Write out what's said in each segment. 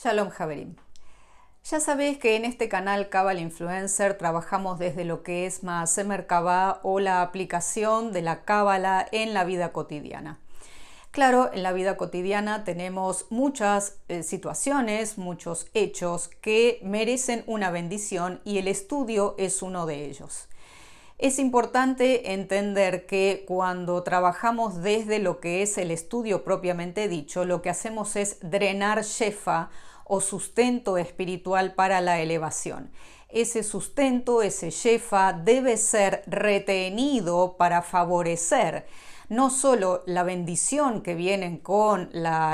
Shalom Haverim. Ya sabéis que en este canal Kabbalah Influencer trabajamos desde lo que es Maaseh Merkabah o la aplicación de la Kabbalah en la vida cotidiana. Claro, en la vida cotidiana tenemos muchas situaciones, muchos hechos que merecen una bendición y el estudio es uno de ellos. Es importante entender que cuando trabajamos desde lo que es el estudio propiamente dicho, lo que hacemos es drenar shefa o sustento espiritual para la elevación. Ese sustento, ese shefa, debe ser retenido para favorecer no solo la bendición que viene con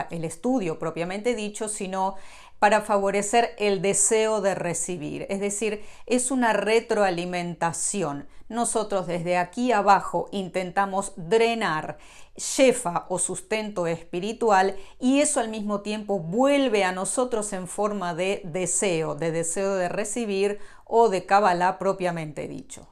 el estudio propiamente dicho, sino para favorecer el deseo de recibir. Es decir, es una retroalimentación. Nosotros desde aquí abajo intentamos drenar shefa o sustento espiritual y eso al mismo tiempo vuelve a nosotros en forma de deseo de recibir o de Kabbalah propiamente dicho.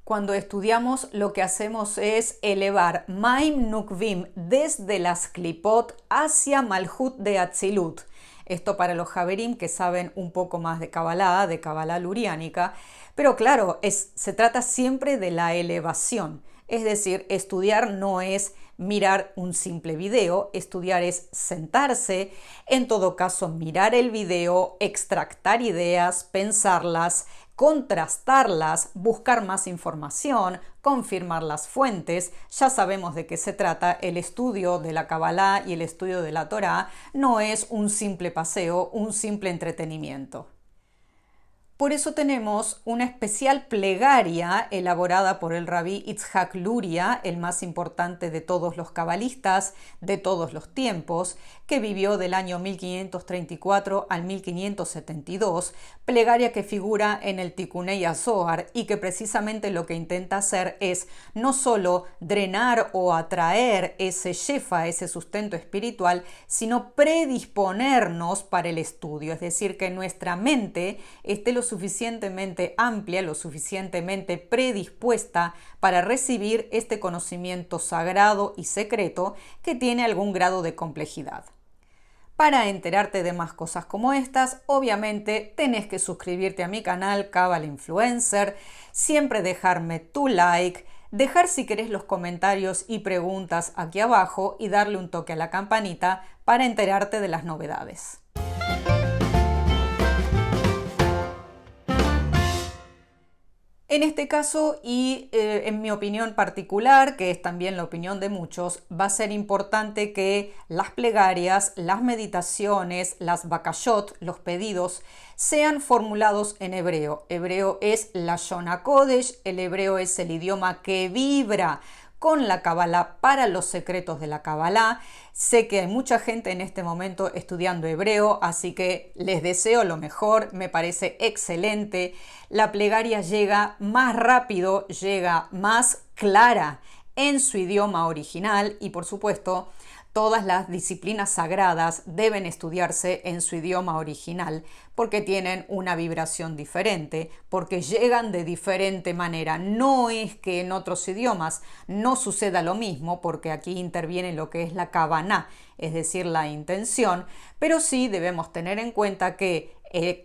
Cuando estudiamos, lo que hacemos es elevar Maim Nukvim desde las Klipot hacia Malhut de Atzilut. Esto para los Haverim que saben un poco más de Kabbalah luriánica. Pero claro, se trata siempre de la elevación. Es decir, estudiar no es mirar un simple video, estudiar es sentarse, en todo caso mirar el video, extractar ideas, pensarlas, contrastarlas, buscar más información, confirmar las fuentes. Ya sabemos de qué se trata. El estudio de la Kabbalah y el estudio de la Torá no es un simple paseo, un simple entretenimiento. Por eso tenemos una especial plegaria elaborada por el rabí Itzhak Luria, el más importante de todos los cabalistas de todos los tiempos, que vivió del año 1534 al 1572, plegaria que figura en el Tikunei HaZohar y que precisamente lo que intenta hacer es no solo drenar o atraer ese shefa, ese sustento espiritual, sino predisponernos para el estudio, es decir, que nuestra mente esté lo suficientemente amplia, lo suficientemente predispuesta para recibir este conocimiento sagrado y secreto que tiene algún grado de complejidad. Para enterarte de más cosas como estas, obviamente tenés que suscribirte a mi canal Kabbalah Influencer, siempre dejarme tu like, dejar si querés los comentarios y preguntas aquí abajo y darle un toque a la campanita para enterarte de las novedades. En este caso y en mi opinión particular, que es también la opinión de muchos, va a ser importante que las plegarias, las meditaciones, las bakashot, los pedidos, sean formulados en hebreo. Hebreo es Lashon HaKodesh, el hebreo es el idioma que vibra con la Kabbalah para los secretos de la Kabbalah. Sé que hay mucha gente en este momento estudiando hebreo, así que les deseo lo mejor, me parece excelente. La plegaria llega más rápido, llega más clara en su idioma original y por supuesto todas las disciplinas sagradas deben estudiarse en su idioma original porque tienen una vibración diferente, porque llegan de diferente manera. No es que en otros idiomas no suceda lo mismo, porque aquí interviene lo que es la kavaná, es decir, la intención, pero sí debemos tener en cuenta que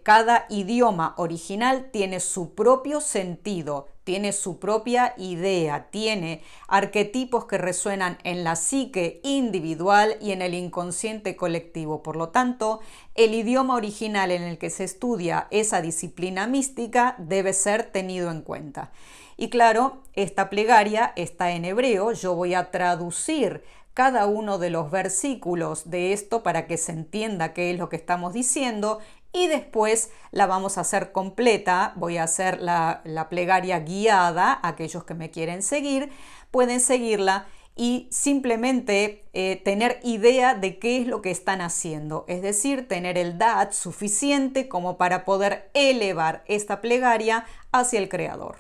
cada idioma original tiene su propio sentido, tiene su propia idea, tiene arquetipos que resuenan en la psique individual y en el inconsciente colectivo. Por lo tanto, el idioma original en el que se estudia esa disciplina mística debe ser tenido en cuenta. Y claro, esta plegaria está en hebreo, yo voy a traducir cada uno de los versículos de esto para que se entienda qué es lo que estamos diciendo y después la vamos a hacer completa, voy a hacer la plegaria guiada, aquellos que me quieren seguir pueden seguirla y simplemente tener idea de qué es lo que están haciendo, es decir, tener el da'at suficiente como para poder elevar esta plegaria hacia el Creador.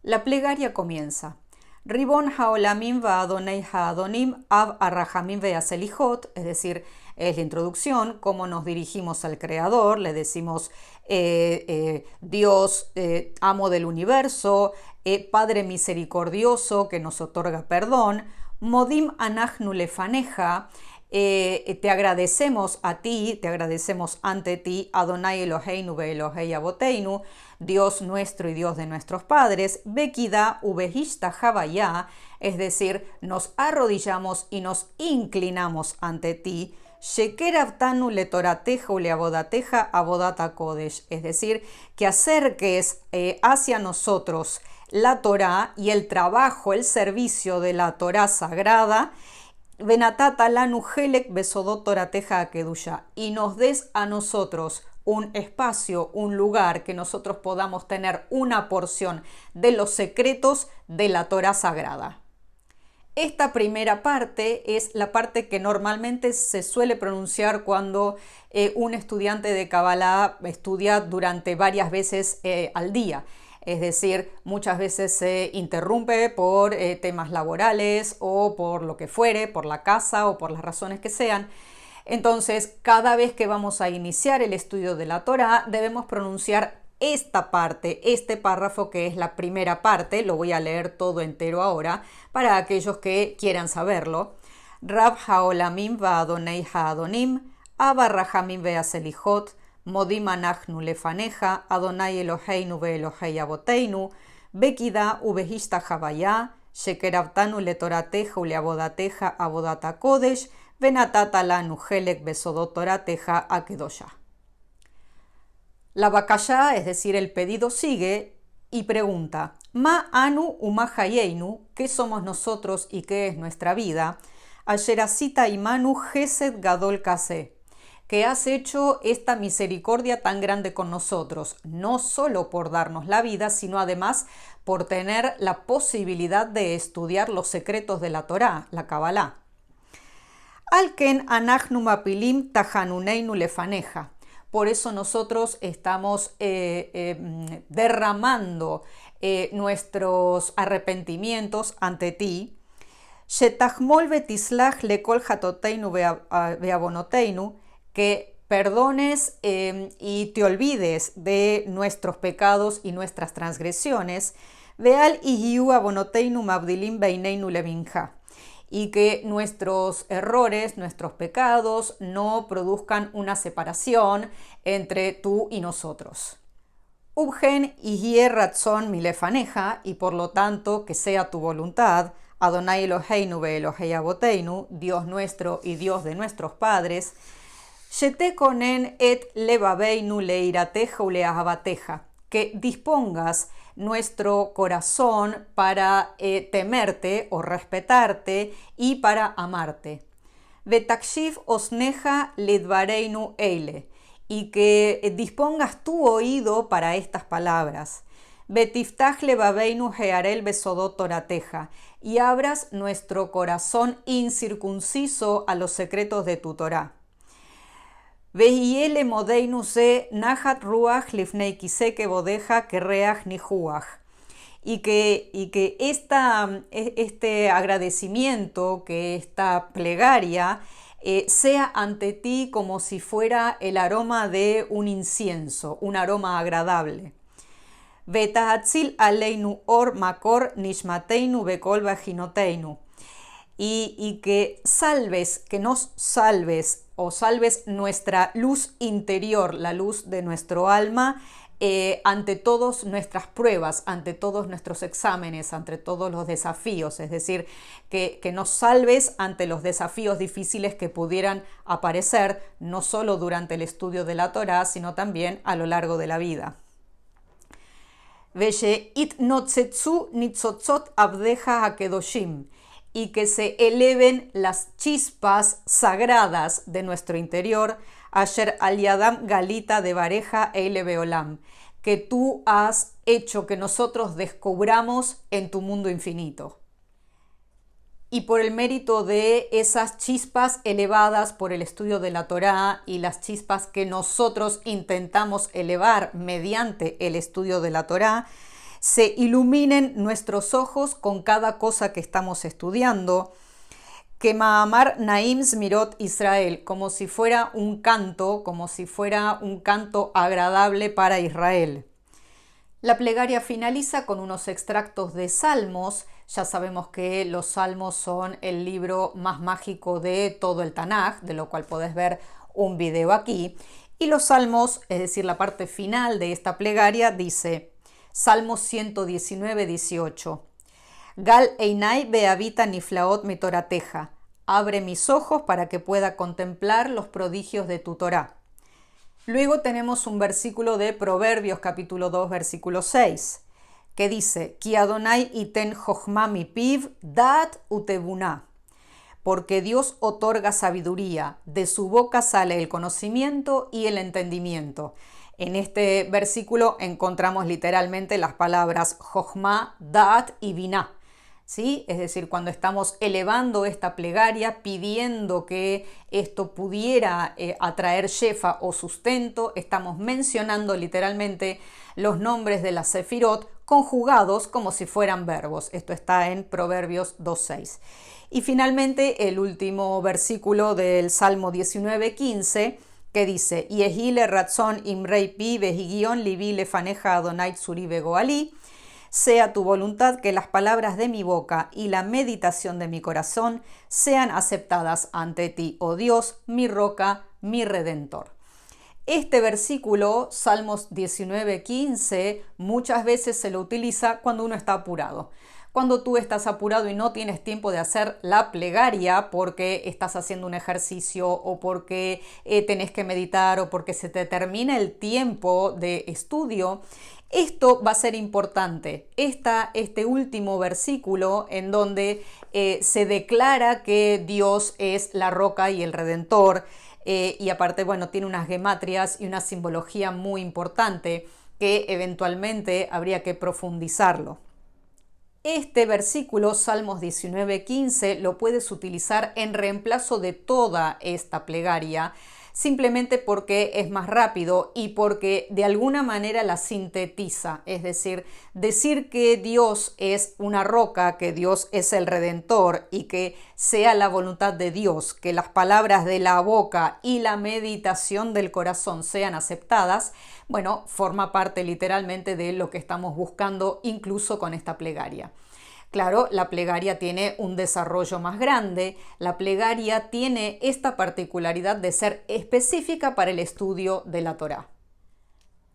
La plegaria comienza. Ribon haolamim va'adonei ha'adonim av arrahamim ve'aselijot, es decir, es la introducción, cómo nos dirigimos al Creador, le decimos Dios, amo del universo, Padre misericordioso que nos otorga perdón, Modim anachnu lefaneja, te agradecemos a ti, te agradecemos ante ti, Adonai Eloheinu ve'Elohei Aboteinu, Dios nuestro y Dios de nuestros padres, Bekida ubehishta Havaya, es decir, nos arrodillamos y nos inclinamos ante ti, Shekerabtanu le torateja u le abodateja abodata kodesh, es decir, que acerques hacia nosotros la Torá y el trabajo, el servicio de la Torá sagrada, Venatata lanu helek besodot torateja akedusha, y nos des a nosotros un espacio, un lugar que nosotros podamos tener una porción de los secretos de la Torá sagrada. Esta primera parte es la parte que normalmente se suele pronunciar cuando un estudiante de Kabbalah estudia durante varias veces al día. Es decir, muchas veces se interrumpe por temas laborales o por lo que fuere, por la casa o por las razones que sean. Entonces, cada vez que vamos a iniciar el estudio de la Torá, debemos pronunciar esta parte, este párrafo que es la primera parte. Lo voy a leer todo entero ahora para aquellos que quieran saberlo. Rab haolamim va'adonei ha'adonim, Abba rahamim ve'aselichot, Modim anachnu lefaneja, Adonai Eloheinu ve'Elohei Aboteinu, Bekida ubehishta Havaya, Shekerabtanu letorateja u leabodateja abodata kodesh, Venatata lanu helek besodot torateja akedosha. La bakashá, es decir, el pedido, sigue y pregunta: Ma anu uma hayeinu, ¿qué somos nosotros y qué es nuestra vida? Asherasita imanu gesed gadol kase, que has hecho esta misericordia tan grande con nosotros, no solo por darnos la vida, sino además por tener la posibilidad de estudiar los secretos de la Torá, la Kabbalah. Alken anachnu mapilim tajanuneinu lefaneja. Por eso nosotros estamos derramando nuestros arrepentimientos ante ti. Shetachmol betislach lekol hatoteinu ve'avonoteinu, que perdones y te olvides de nuestros pecados y nuestras transgresiones, veal ihiu abonoteinu mabdilim beineinu levinja, y que nuestros errores, nuestros pecados no produzcan una separación entre tú y nosotros. Ubgen ihie ratzon milefaneja, y por lo tanto que sea tu voluntad, Adonai Eloheinu ve'Elohei Aboteinu, Dios nuestro y Dios de nuestros padres, Shetekonen et levabeinu leirateja u leahabateja, que dispongas nuestro corazón para temerte o respetarte y para amarte. Vetakshiv osneja lidvareinu eile, y que dispongas tu oído para estas palabras. Betiftach levabeinu hearel besodot torateja, y abras nuestro corazón incircunciso a los secretos de tu Torá. Vehiele modeinu se nahat ruach lifnei kiseke bodeja kerreach nihuach, y que este agradecimiento, que esta plegaria sea ante ti como si fuera el aroma de un incienso, un aroma agradable. Vetahatzil aleinu or makor nishmateinu bekol vaginoteinu, y que salves, que nos salves o salves nuestra luz interior, la luz de nuestro alma, ante todas nuestras pruebas, ante todos nuestros exámenes, ante todos los desafíos, es decir, que nos salves ante los desafíos difíciles que pudieran aparecer, no solo durante el estudio de la Torá, sino también a lo largo de la vida. Veshe it notzetsu nitzotzot abdeja hakedoshim, y que se eleven las chispas sagradas de nuestro interior, Asher al Yadam Galita de Bareja Eile Beolam, que tú has hecho que nosotros descubramos en tu mundo infinito. Y por el mérito de esas chispas elevadas por el estudio de la Torá y las chispas que nosotros intentamos elevar mediante el estudio de la Torá, se iluminen nuestros ojos con cada cosa que estamos estudiando, que Ma'amar Naim Zmirot Israel, como si fuera un canto agradable para Israel. La plegaria finaliza con unos extractos de salmos Ya sabemos que los Salmos son el libro más mágico de todo el Tanaj, de lo cual podés ver un video aquí. Y los Salmos, es decir, la parte final de esta plegaria, dice, Salmo 119, 18. Gal einai beavita niflaot mi torateja. Abre mis ojos para que pueda contemplar los prodigios de tu Torá. Luego tenemos un versículo de Proverbios capítulo 2, versículo 6, que dice, Ki Adonai iten jochma mi piv dat utebuna. Porque Dios otorga sabiduría, de su boca sale el conocimiento y el entendimiento. En este versículo encontramos literalmente las palabras jochma, dat y biná. ¿Sí? Es decir, cuando estamos elevando esta plegaria, pidiendo que esto pudiera atraer shefa o sustento, estamos mencionando literalmente los nombres de la Sefirot conjugados como si fueran verbos. Esto está en Proverbios 2.6. Y finalmente el último versículo del Salmo 19.15 que dice, Yehile ratzon imrei pi vehigion libi lefaneja Adonai tsuri begoali. Sea tu voluntad que las palabras de mi boca y la meditación de mi corazón sean aceptadas ante ti, oh Dios, mi roca, mi redentor. Este versículo, Salmos 19:15, muchas veces se lo utiliza cuando uno está apurado. Cuando tú estás apurado y no tienes tiempo de hacer la plegaria porque estás haciendo un ejercicio o porque tenés que meditar o porque se te termina el tiempo de estudio, esto va a ser importante. Este último versículo en donde se declara que Dios es la roca y el redentor y aparte, bueno, tiene unas gematrias y una simbología muy importante que eventualmente habría que profundizarlo. Este versículo, Salmos 19:15, lo puedes utilizar en reemplazo de toda esta plegaria, simplemente porque es más rápido y porque de alguna manera la sintetiza, es decir, decir que Dios es una roca, que Dios es el Redentor y que sea la voluntad de Dios, que las palabras de la boca y la meditación del corazón sean aceptadas, bueno, forma parte literalmente de lo que estamos buscando incluso con esta plegaria. Claro, la plegaria tiene un desarrollo más grande. La plegaria tiene esta particularidad de ser específica para el estudio de la Torá.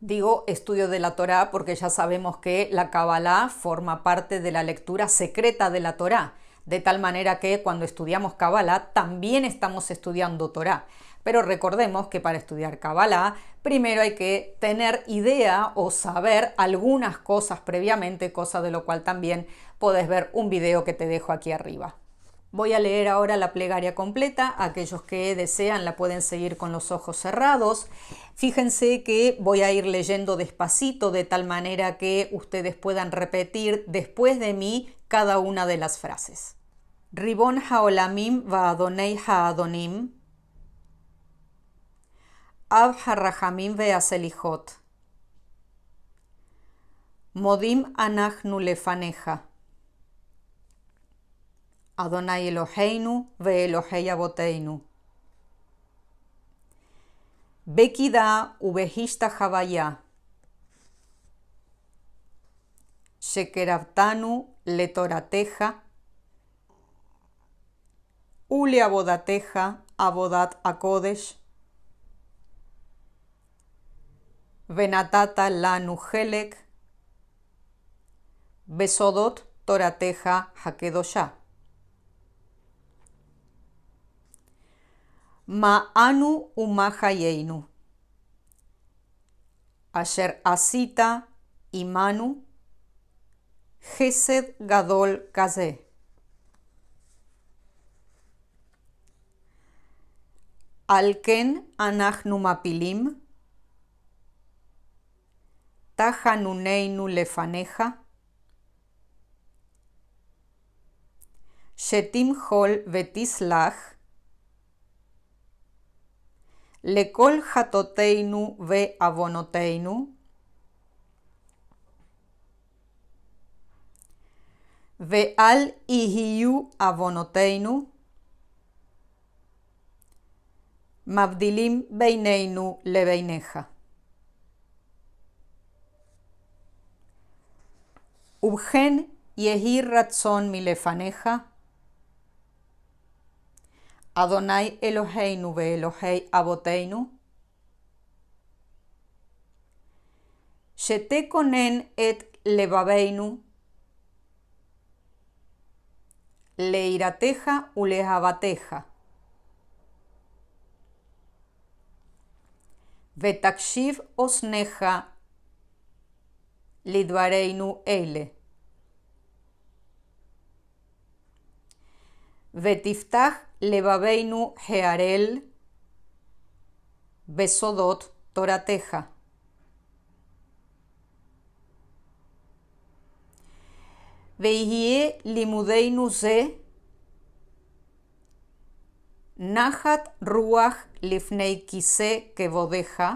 Digo estudio de la Torá porque ya sabemos que la Kabbalah forma parte de la lectura secreta de la Torá, de tal manera que cuando estudiamos Kabbalah también estamos estudiando Torá. Pero recordemos que para estudiar Kabbalah primero hay que tener idea o saber algunas cosas previamente, cosa de lo cual también podés ver un video que te dejo aquí arriba. Voy a leer ahora la plegaria completa. Aquellos que desean la pueden seguir con los ojos cerrados. Fíjense que voy a ir leyendo despacito de tal manera que ustedes puedan repetir después de mí cada una de las frases. Ribon haolamim va'adonei ha'adonim Ab harrahamim ve'aselichot Modim anachnu lefaneja Adonai Eloheinu ve'Elohei Aboteinu Bekida ubehishta havaya Shekerabtanu letorateja Ule abodateja abodat akodesh Venatata lanu helek Besodot torateja hakedosha Ma'anu umahayeinu Asher asita imanu Gesed gadol kaze Alken anachnu mapilim Tahanuneinu lefaneja Shetim hol vetislach Lekol hatoteinu ve avonoteinu Ve al ihiyu avonoteinu Mabdilim beineinu lebeineja Ubgen Yehi ratzon milefaneja, Adonai Eloheinu veElohei Aboteinu, Shetekonen et levabeinu, leirateja ulehabateja, Vetakshiv osneja lidvareinu eile. Vetiftach levabeinu hearel besodot torateja. Veihie limudeinu ze Nahat ruach lifnei kise kevodeja,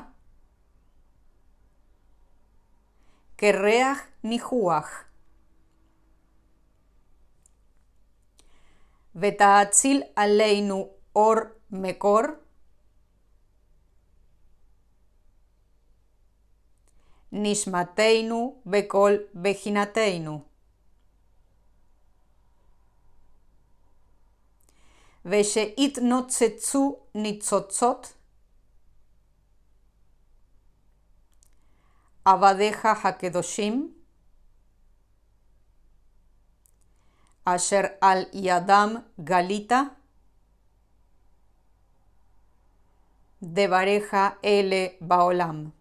Kereach nihuach. Vetaatzil aleinu or mekor, Nishmateinu bekol bejinateinu. Vesheit notzetsu nitzotzot, Avadeja hakedoshim, Asher al yadam galita, Devareja ele baolam.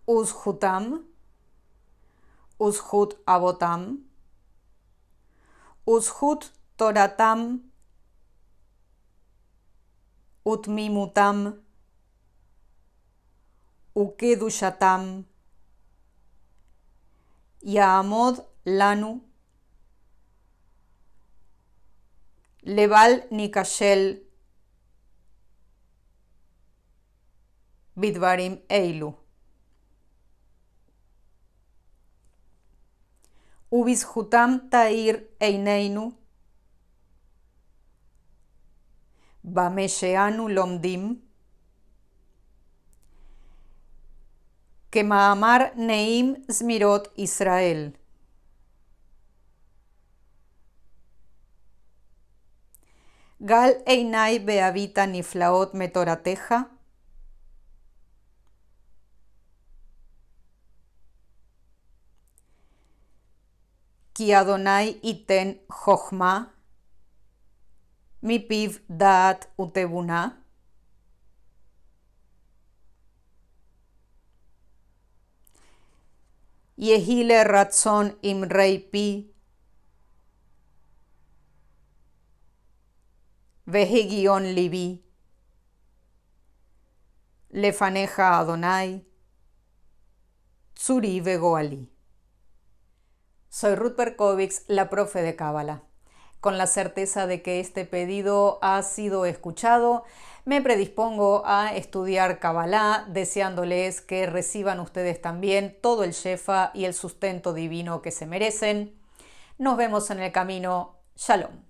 Uzhutam, Uzhut abotam, Uzhut toratam, Utmimutam, Ukedushatam, Yaamod lanu, Leval nikashel, Bidvarim eilu. Ubizhutam tair eineinu, Bamesheanu lomdim, Kemaamar neim zmirot Israel. Gal einai beavita niflaot metorateja, Ki Adonai iten chochma, mipiv daat utebuna. Yehile ratzon imrei pi, vehigion libi, lefaneja Adonai, tzuri vegoali. Soy Ruth Berkovix, la profe de Cábala. Con la certeza de que este pedido ha sido escuchado, me predispongo a estudiar Cábala, deseándoles que reciban ustedes también todo el shefa y el sustento divino que se merecen. Nos vemos en el camino. Shalom.